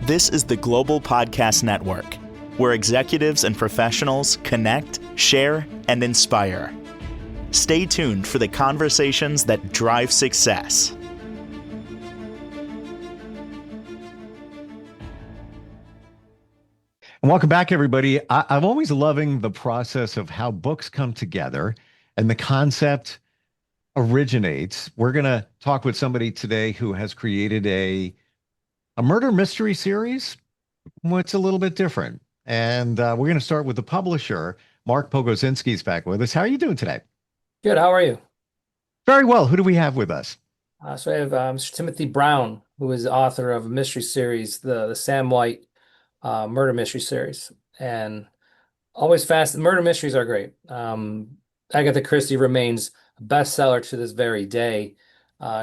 This is the Global Podcast Network, where executives and professionals connect, share, and inspire. Stay tuned for the conversations that drive success. And welcome back, everybody. I'm always loving the process of how books come together and the concept originates. We're going to talk with somebody today who has created a murder mystery series. Well, it's a little bit different. And we're going to start with the publisher. Mark Pogodzinski is back with us. How are you doing today? Good. How are you? Very well. Who do we have with us? So I have Mr. Timothy Brown, who is the author of a mystery series, the Sam White murder mystery series, and always fast. Murder mysteries are great. Agatha Christie remains a bestseller to this very day.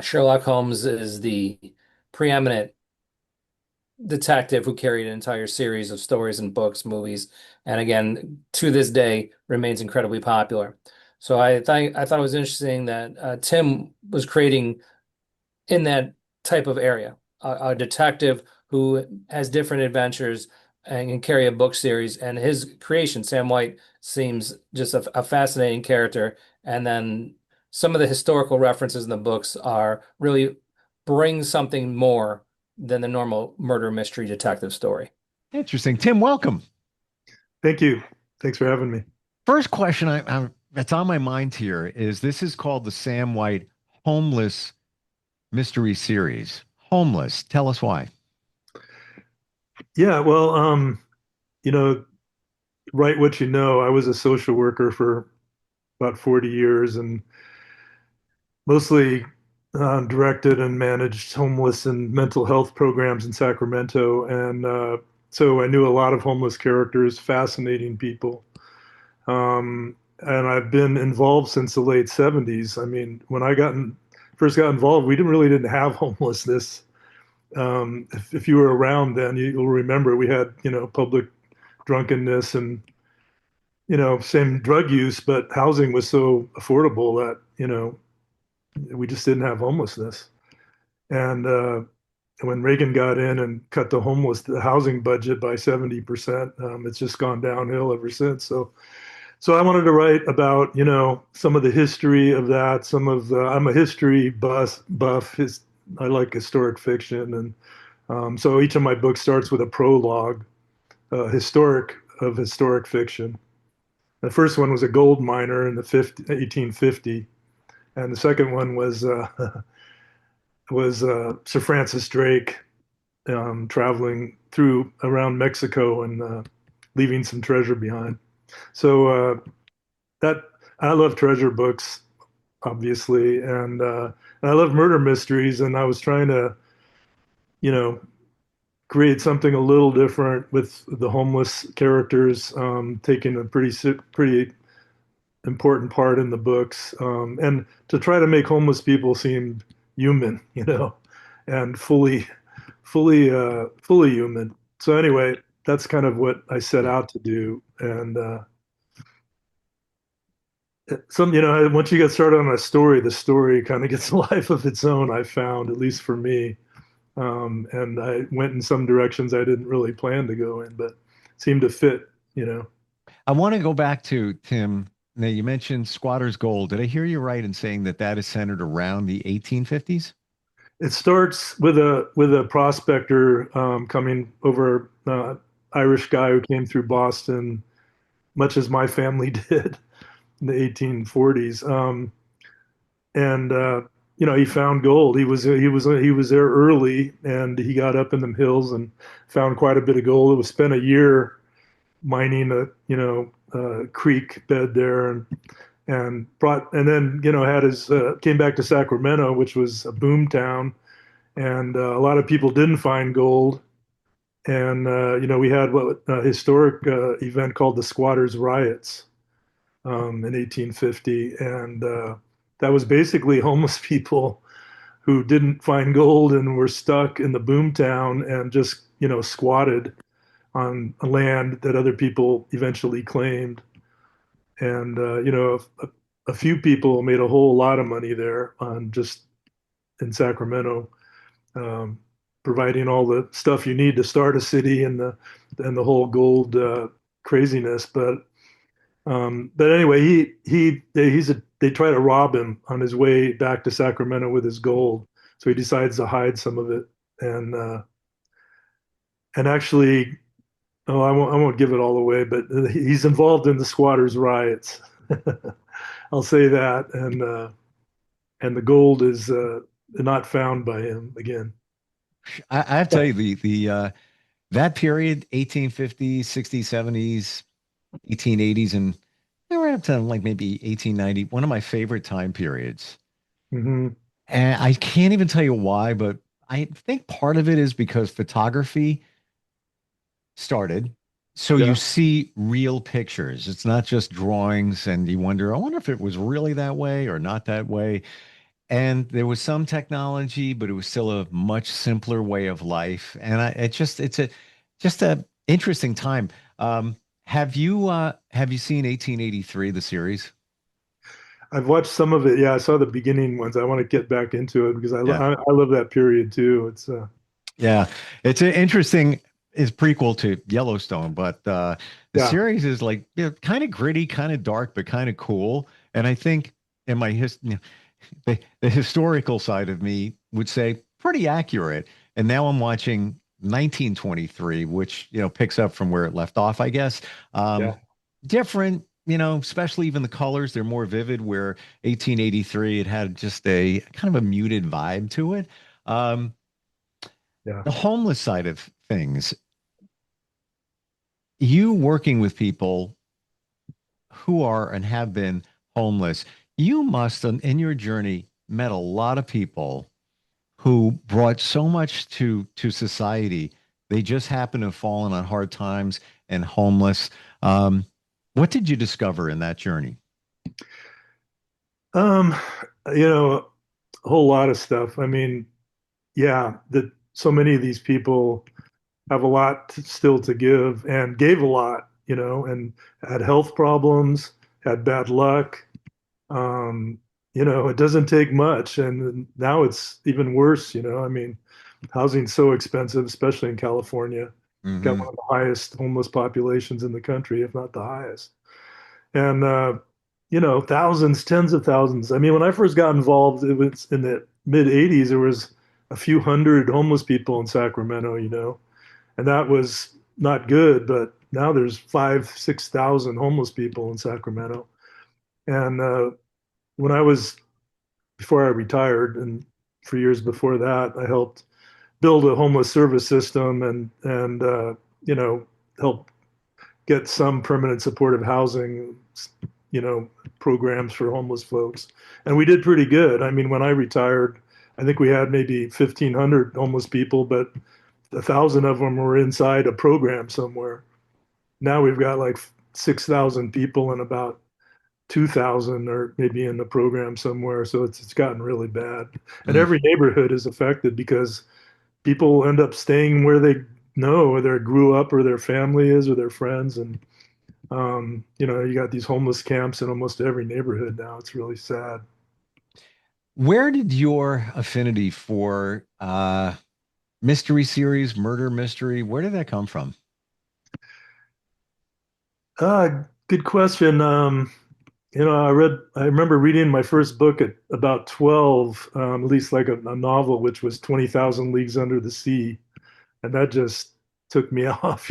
Sherlock Holmes is the preeminent detective who carried an entire series of stories and books, movies, and again, to this day, remains incredibly popular. So I thought it was interesting that Tim was creating in that type of area, a detective who has different adventures and can carry a book series. And his creation, Sam White, seems just a fascinating character. And then some of the historical references in the books are really bring something more than the normal murder mystery detective story. Interesting. Tim, welcome. Thank you. Thanks for having me. First question that's on my mind here is this is called the Sam White Homeless Mystery Series. Homeless. Tell us why. Yeah, well, you know, write what you know. I was a social worker for about 40 years and mostly directed and managed homeless and mental health programs in Sacramento. And so I knew a lot of homeless characters, fascinating people. And I've been involved since the late 70s. I mean, when first got involved, we didn't have homelessness. If you were around then, you'll remember we had, public drunkenness and, same drug use, but housing was so affordable that, we just didn't have homelessness. And when Reagan got in and cut the housing budget by 70%, it's just gone downhill ever since. So I wanted to write about, some of the history of that. I'm a history buff. I like historic fiction, and so each of my books starts with a prologue, historic fiction. The first one was a gold miner in the 1850, and the second one was Sir Francis Drake traveling around Mexico and leaving some treasure behind. So that I love treasure books, obviously, and I love murder mysteries. And I was trying to, create something a little different with the homeless characters taking a pretty important part in the books, and to try to make homeless people seem human, and fully human. So anyway, that's kind of what I set out to do. And once you get started on a story, the story kind of gets a life of its own, I found, at least for me. And I went in some directions I didn't really plan to go in, but seemed to fit. I want to go back to Tim. Now, you mentioned Squatter's Gold. Did I hear you right in saying that is centered around the 1850s? It starts with a prospector coming over, Irish guy who came through Boston, much as my family did in the 1840s. And he found gold. He was there early, and he got up in the hills and found quite a bit of gold. It was spent a year mining a creek bed there, and then had his came back to Sacramento, which was a boom town, and a lot of people didn't find gold. And we had a historic event called the Squatters' Riots in 1850, and that was basically homeless people who didn't find gold and were stuck in the boom town and just squatted on land that other people eventually claimed. And a few people made a whole lot of money there on just in Sacramento. providing all the stuff you need to start a city and the whole gold craziness. But anyway, they try to rob him on his way back to Sacramento with his gold, so he decides to hide some of it, and uh, and actually, oh, I won't give it all away, but he's involved in the squatters' riots. I'll say that, and the gold is not found by him again. I have to tell you the that period, 1850s, 60s, 70s, 1880s, and right up to like maybe 1890, one of my favorite time periods. Hmm. And I can't even tell you why, but I think part of it is because photography started. So you Yeah, see real pictures. It's not just drawings, and you wonder, I wonder if it was really that way or not that way. And there was some technology, but it was still a much simpler way of life. And it's a just a interesting time. Um, have you seen 1883, the series? I've watched some of it. Yeah, I saw the beginning ones. I want to get back into it because Yeah. I love that period too. It's Yeah, it's an interesting is prequel to Yellowstone, but the yeah. series is like kind of gritty, kind of dark, but kind of cool. And I think in my the historical side of me would say pretty accurate. And now I'm watching 1923, which picks up from where it left off, I guess. Yeah. Different, especially even the colors, they're more vivid. Where 1883, it had just a kind of a muted vibe to it. Um, Yeah. the homeless side of things, you working with people who are and have been homeless, you must, in your journey, met a lot of people who brought so much to society. They just happen to have fallen on hard times and homeless. Um, what did you discover in that journey? Um, you know, a whole lot of stuff. I mean, yeah, that so many of these people have a lot still to give and gave a lot, and had health problems, had bad luck. Um, it doesn't take much, and now it's even worse. I mean, housing's so expensive, especially in California. Got Hmm. one of the highest homeless populations in the country, if not the highest. And thousands, tens of thousands. I mean, when I first got involved, it was in the mid 80s. There was a few hundred homeless people in Sacramento, and that was not good. But now there's 6,000 homeless people in Sacramento. And when I was before I retired, and for years before that, I helped build a homeless service system and help get some permanent supportive housing, you know, programs for homeless folks. And we did pretty good. I mean, when I retired, I think we had maybe 1,500 homeless people, but 1,000 of them were inside a program somewhere. Now we've got like 6,000 people and about 2,000 or maybe in the program somewhere. So it's gotten really bad. And Mm. every neighborhood is affected because people end up staying where they know, or they grew up, or their family is, or their friends. And you got these homeless camps in almost every neighborhood now. It's really sad. Where did your affinity for mystery series, murder mystery, where did that come from? Good question. I remember reading my first book at about 12, at least like a novel, which was 20,000 Leagues Under the Sea. And that just took me off.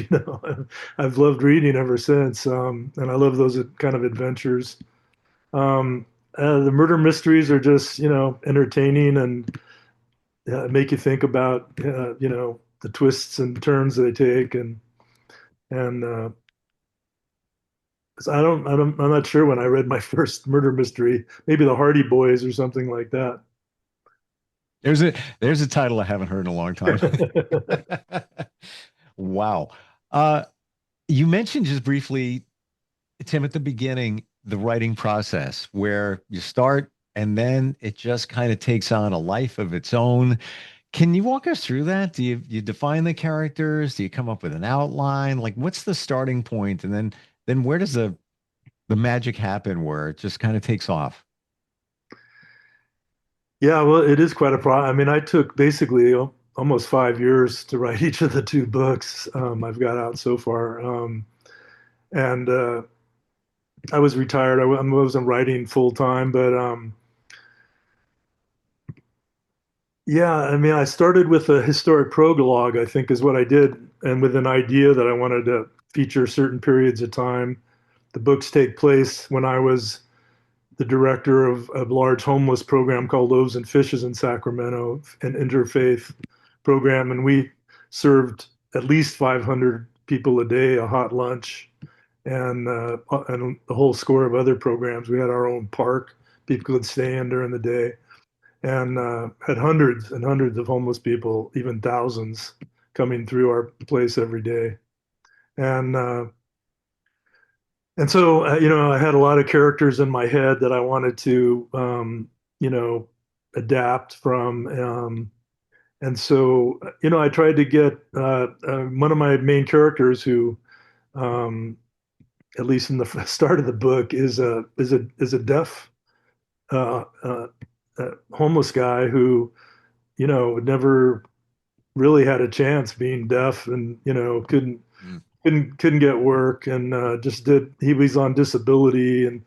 I've loved reading ever since. And I love those kind of adventures. Um, the murder mysteries are just, entertaining and make you think about, the twists and turns they take. And 'cause I'm not sure when I read my first murder mystery, maybe the Hardy Boys or something like that. There's a title I haven't heard in a long time. Wow. Uh, you mentioned just briefly, Tim, at the beginning, the writing process where you start and then it just kind of takes on a life of its own. Can you walk us through that? Do you define the characters? Do you come up with an outline? Like what's the starting point? And then where does the magic happen where it just kind of takes off? Yeah, well, it is quite a problem. I mean, I took basically almost 5 years to write each of the two books I've got out so far. And I was retired. I wasn't writing full time, but yeah, I mean, I started with a historic prologue, I think is what I did, and with an idea that I wanted to feature certain periods of time. The books take place when I was the director of a large homeless program called Loaves and Fishes in Sacramento, an interfaith program, and we served at least 500 people a day a hot lunch, and a whole score of other programs. We had our own park people could stay in during the day, and had hundreds and hundreds of homeless people, even thousands, coming through our place every day. And so, I had a lot of characters in my head that I wanted to, you know, adapt from. And so, I tried to get one of my main characters who, um, at least in the start of the book, is a deaf uh, uh, homeless guy who, never really had a chance being deaf, and couldn't Mm. couldn't get work, and just did he was on disability, and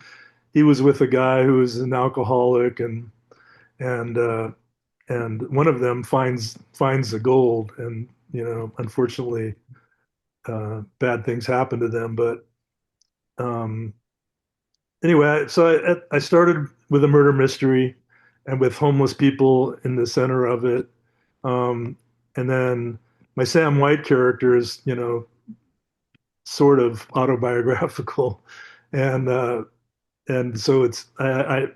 he was with a guy who was an alcoholic, and and one of them finds the gold, and unfortunately bad things happen to them, but um anyway, so I started with a murder mystery and with homeless people in the center of it. And then my Sam White character is, sort of autobiographical. And so I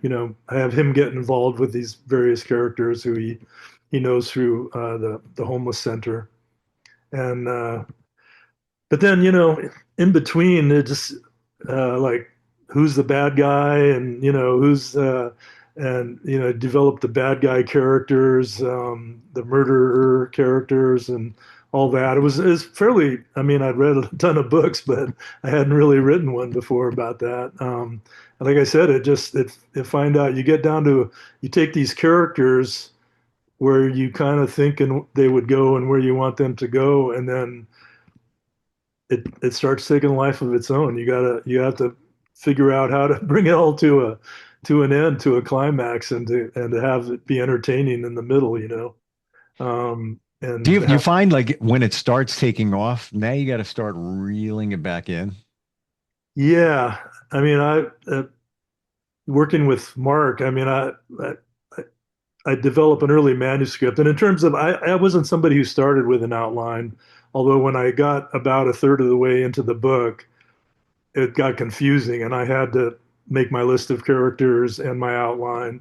have him get involved with these various characters who he knows through the homeless center. And but then, in between, it just like who's the bad guy, and who's and develop the bad guy characters, the murderer characters, and all that. It was fairly. I mean, I'd read a ton of books, but I hadn't really written one before about that. And like I said, it find out you get down to you take these characters where you kind of think and they would go and where you want them to go, and then it starts taking a life of its own. You have to figure out how to bring it all to an end, to a climax, and to have it be entertaining in the middle, Do and you find like when it starts taking off, now you got to start reeling it back in? yeah, I mean, I working with Mark, I mean, I develop an early manuscript, and in terms of I wasn't somebody who started with an outline, although when I got about a third of the way into the book, it got confusing, and I had to make my list of characters and my outline.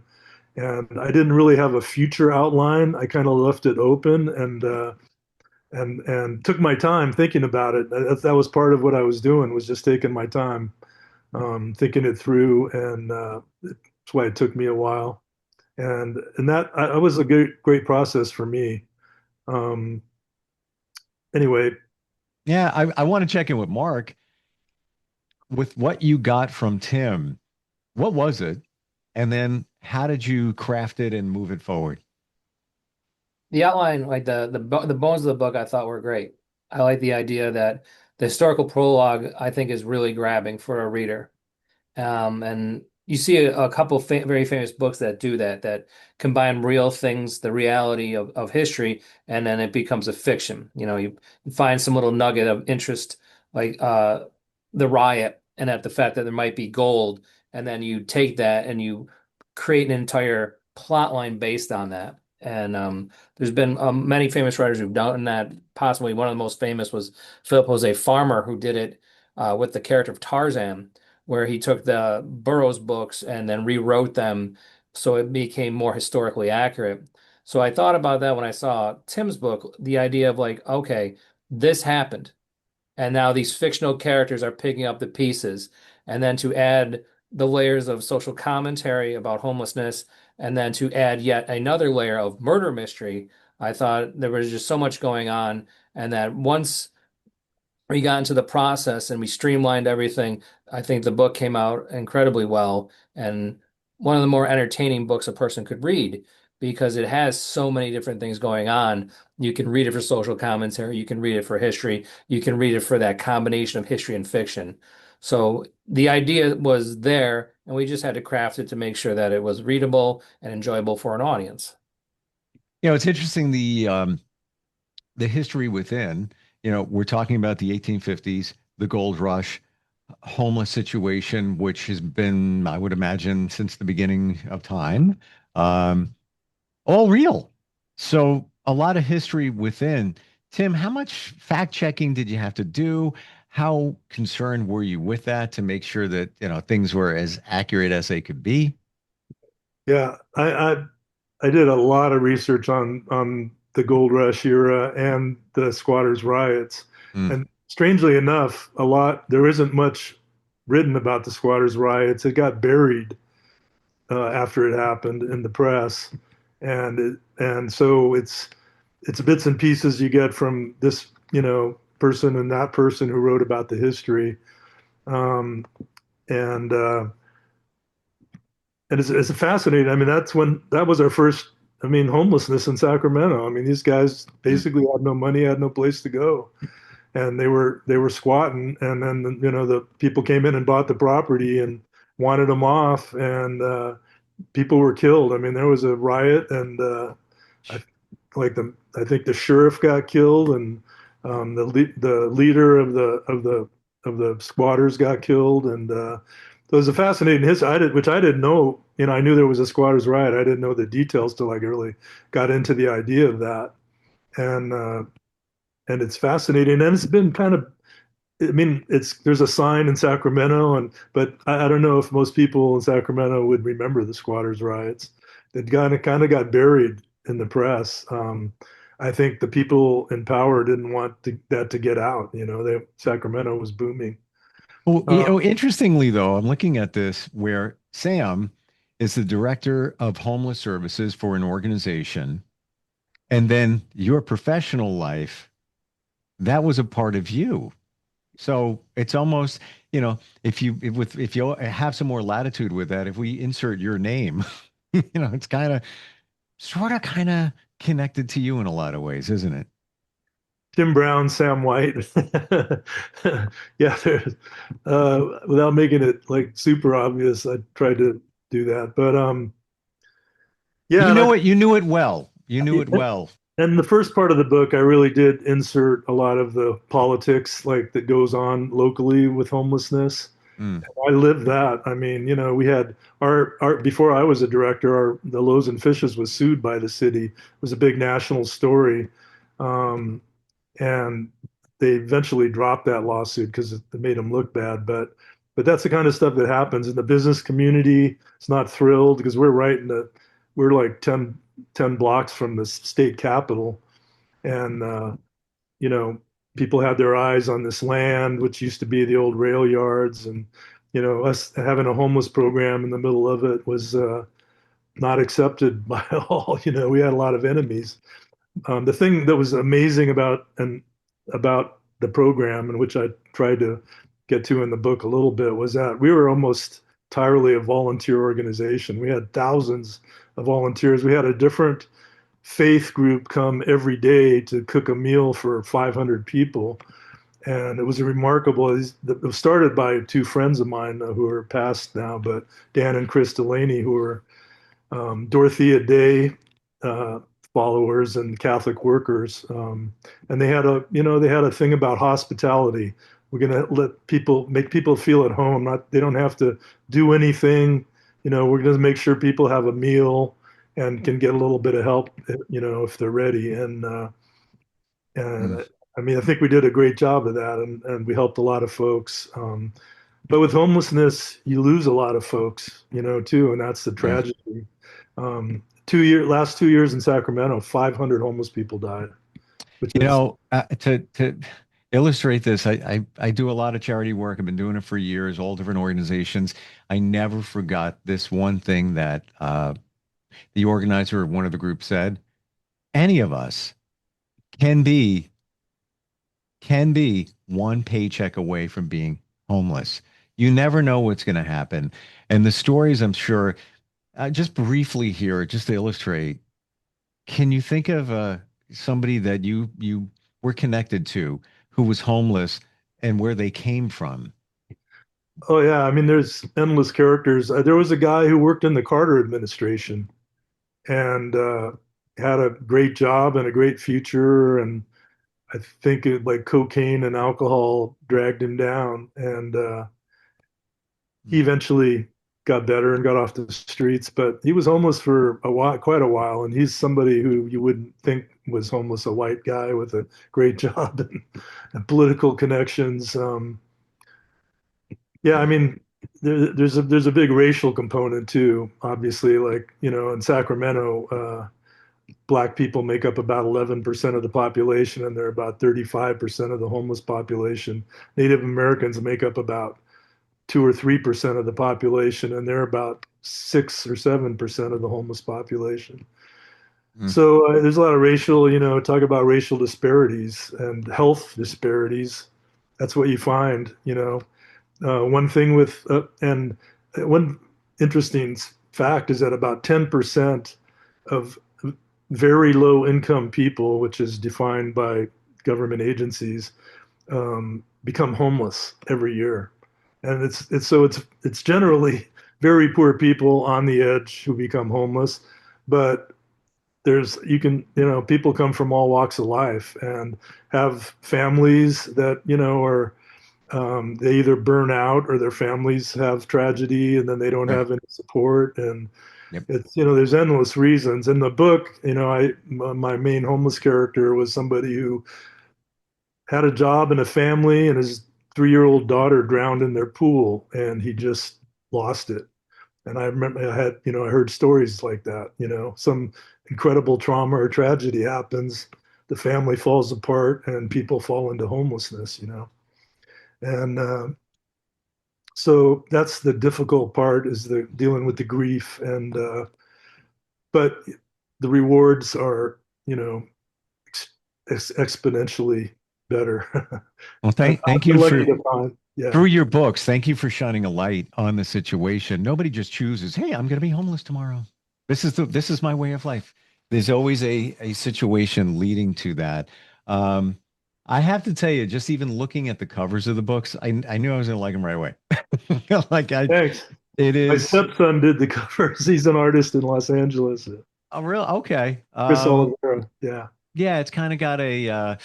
And I didn't really have a future outline. I kind of left it open, and took my time thinking about it. That was part of what I was doing, was just taking my time, thinking it through, and that's why it took me a while. And that I was a great process for me. Um, anyway, Yeah, I want to check in with Mark with what you got from Tim. What was it? And then how did you craft it and move it forward? The outline, like the bones of the book, I thought were great. I like the idea that the historical prologue, I think, is really grabbing for a reader. And you see a couple very famous books that do that, that combine real things, the reality of history, and then it becomes a fiction. You find some little nugget of interest, like the riot, and at the fact that there might be gold, and then you take that and you create an entire plot line based on that. And there's been many famous writers who've done that. Possibly one of the most famous was Philip Jose Farmer, who did it with the character of Tarzan, where he took the Burroughs books and then rewrote them so it became more historically accurate. So I thought about that when I saw Tim's book, the idea of like, okay, this happened, and now these fictional characters are picking up the pieces, and then to add the layers of social commentary about homelessness, and then to add yet another layer of murder mystery. I thought there was just so much going on, and that once we got into the process and we streamlined everything, I think the book came out incredibly well, and one of the more entertaining books a person could read, because it has so many different things going on. You can read it for social commentary, you can read it for history, you can read it for that combination of history and fiction. So the idea was there, and we just had to craft it to make sure that it was readable and enjoyable for an audience. It's interesting the history within. We're talking about the 1850s, the gold rush, homeless situation, which has been, I would imagine, since the beginning of time, um, all real. So a lot of history within. Tim, how much fact checking did you have to do? How concerned were you with that to make sure that, things were as accurate as they could be? Yeah, I did a lot of research on the gold rush era and the squatters riots. Mm. And strangely enough, there isn't much written about the squatters riots. It got buried after it happened in the press. And so it's bits and pieces you get from this, person and that person who wrote about the history. Um, and and it's fascinating. I mean, that was our first. I mean, homelessness in Sacramento. I mean, these guys Mm. basically had no money, had no place to go, and they were squatting. And then the people came in and bought the property and wanted them off, and people were killed. I mean, there was a riot, and I I think the sheriff got killed, and the leader of the squatters got killed, and so it was a fascinating history. Which I didn't know. I knew there was a squatters riot. I didn't know the details till I really got into the idea of that, and uh, and it's fascinating, and it's been kind of. I mean, there's a sign in Sacramento, but I don't know if most people in Sacramento would remember the squatters riots. It kind of got buried in the press. I think the people in power didn't want that to get out. Sacramento was booming. Well, Uh, interestingly, though, I'm looking at this where Sam is the director of homeless services for an organization, and then your professional life, that was a part of you. So it's almost, if you have some more latitude with that, if we insert your name, it's kind of connected to you in a lot of ways, isn't it? Tim Brown, Sam White. Yeah, without making it like super obvious, I tried to do that. But yeah, You and knew it. You knew it well. You knew it well. and the first part of the book, I really did insert a lot of the politics like that goes on locally with homelessness. Mm. I lived that. I mean, we had our before I was a director, the Loaves and Fishes was sued by the city. It was a big national story. Um, and they eventually dropped that lawsuit because it made them look bad. But that's the kind of stuff that happens in the business community. It's not thrilled because we're like 10 blocks from the state capitol, and you know people had their eyes on this land, which used to be the old rail yards, and us having a homeless program in the middle of it was not accepted by all. We had a lot of enemies. The thing that was amazing about the program, and which I tried to get to in the book a little bit, was that we were almost entirely a volunteer organization. We had thousands of volunteers. We had a different faith group come every day to cook a meal for 500 people. And it was a remarkable. It was started by two friends of mine who are passed now, but Dan and Chris Delaney, who were Dorothea Day uh, followers and Catholic workers, and they had a thing about hospitality. We're going to make people feel at home. They don't have to do anything. We're going to make sure people have a meal and can get a little bit of help, if they're ready. And Mm. I mean, I think we did a great job of that, and we helped a lot of folks. But with homelessness, you lose a lot of folks, too, and that's the Yeah. tragedy. Last 2 years in Sacramento, 500 homeless people died, which is To illustrate this, I do a lot of charity work. I've been doing it for years, all different organizations. I never forgot this one thing that the organizer of one of the groups said. Any of us can be can be one paycheck away from being homeless. You never know what's going to happen. And the stories, I'm sure, just briefly here, just to illustrate. Can you think of somebody that you were connected to who was homeless and where they came from? Oh yeah, I mean, there's endless characters. There was a guy who worked in the Carter administration and had a great job and a great future, and I think like cocaine and alcohol dragged him down, and he eventually got better and got off the streets. But he was homeless for a while, quite a while, and he's somebody who you wouldn't think was homeless, a white guy with a great job and political connections. Yeah, I mean, there's a big racial component too. Obviously, like in Sacramento, black people make up about 11% of the population, and they're about 35% of the homeless population. Native Americans make up about 2 or 3% of the population, and they're about 6 or 7% of the homeless population. Mm. So there's a lot of racial, talk about racial disparities and health disparities. That's what you find. One thing and one interesting fact is that about 10% of very low income people, which is defined by government agencies, become homeless every year. And it's generally very poor people on the edge who become homeless, but people come from all walks of life and have families that, are they either burn out or their families have tragedy and then they don't Right. have any support. And Yep. there's endless reasons. In the book, my main homeless character was somebody who had a job and a family, and his 3-year-old daughter drowned in their pool, and he just lost it. And I remember I heard stories like that. Some incredible trauma or tragedy happens, the family falls apart, and people fall into homelessness. And so that's the difficult part, is the dealing with the grief, and but the rewards are exponentially better. Well, I've thank been you lucky for to find, yeah. through your books. Thank you for shining a light on the situation. Nobody just chooses, hey, I'm going to be homeless tomorrow. This is my way of life. There's always a situation leading to that. Um, I have to tell you, just even looking at the covers of the books, I knew I was going to like them right away. Like Thanks. it My is stepson did the covers. He's an artist in Los Angeles. a real okay. Chris Oliveira. Yeah. Yeah, it's kind of got a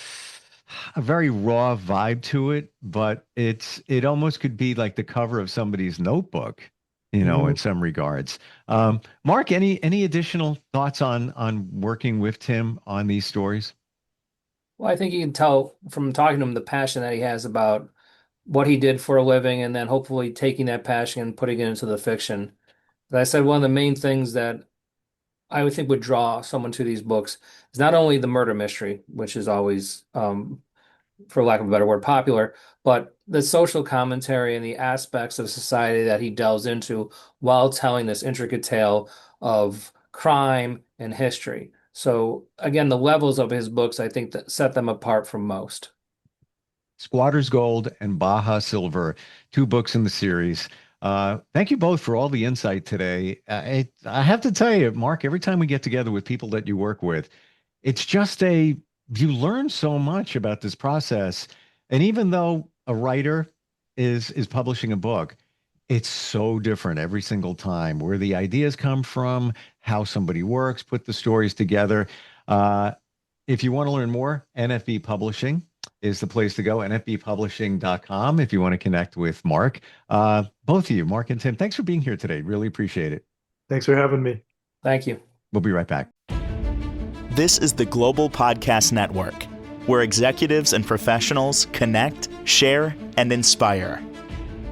very raw vibe to it, but it almost could be like the cover of somebody's notebook, Mhm. in some regards. Mark, any additional thoughts on working with Tim on these stories? Well, I think you can tell from talking to him the passion that he has about what he did for a living, and then hopefully taking that passion and putting it into the fiction. As I said, one of the main things that I would think would draw someone to these books is not only the murder mystery, which is always, for lack of a better word, popular, but the social commentary and the aspects of society that he delves into while telling this intricate tale of crime and history. So again, the levels of his books, I think, that set them apart from most. Squatter's Gold and Baja Silver, two books in the series. Thank you both for all the insight today. I have to tell you, Mark, every time we get together with people that you work with, it's just you learn so much about this process. And even though a writer is publishing a book, it's so different every single time, where the ideas come from, how somebody works, put the stories together. Uh, if you want to learn more, NFB Publishing is the place to go, nfbpublishing.com, if you want to connect with Mark. Both of you, Mark and Tim, thanks for being here today. Really appreciate it. Thanks for having me. Thank you. We'll be right back. This is the Global Podcast Network, where executives and professionals connect, share, and inspire.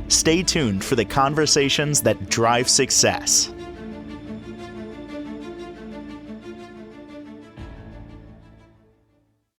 Stay tuned for the conversations that drive success.